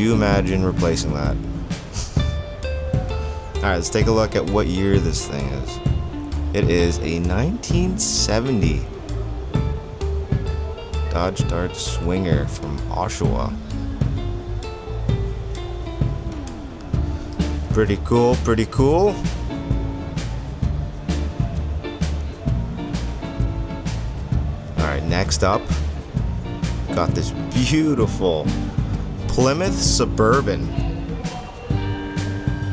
you imagine replacing that? Alright, let's take a look at what year this thing is. It is a 1970 Dodge Dart Swinger from Oshawa. Pretty cool, pretty cool. Alright, next up, got this beautiful Plymouth Suburban.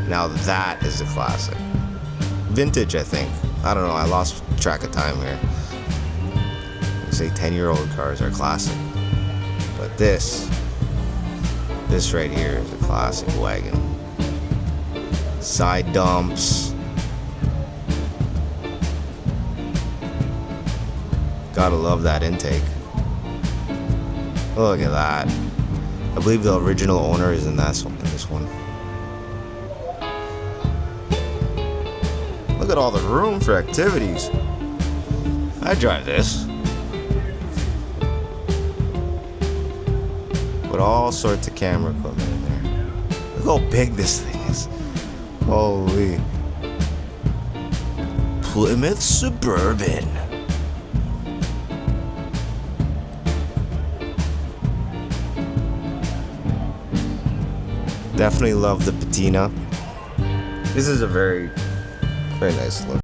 Now that is a classic. Vintage, I think. I don't know, I lost track of time here. I say 10-year-old cars are classic. But this right here is a classic wagon. Side dumps. Gotta love that intake. Look at that. I believe the original owner is in this one. Look at all the room for activities. I drive this. Put all sorts of camera equipment in there. Look how big this thing is. Holy. Plymouth Suburban. Definitely love the patina. This is a very nice look.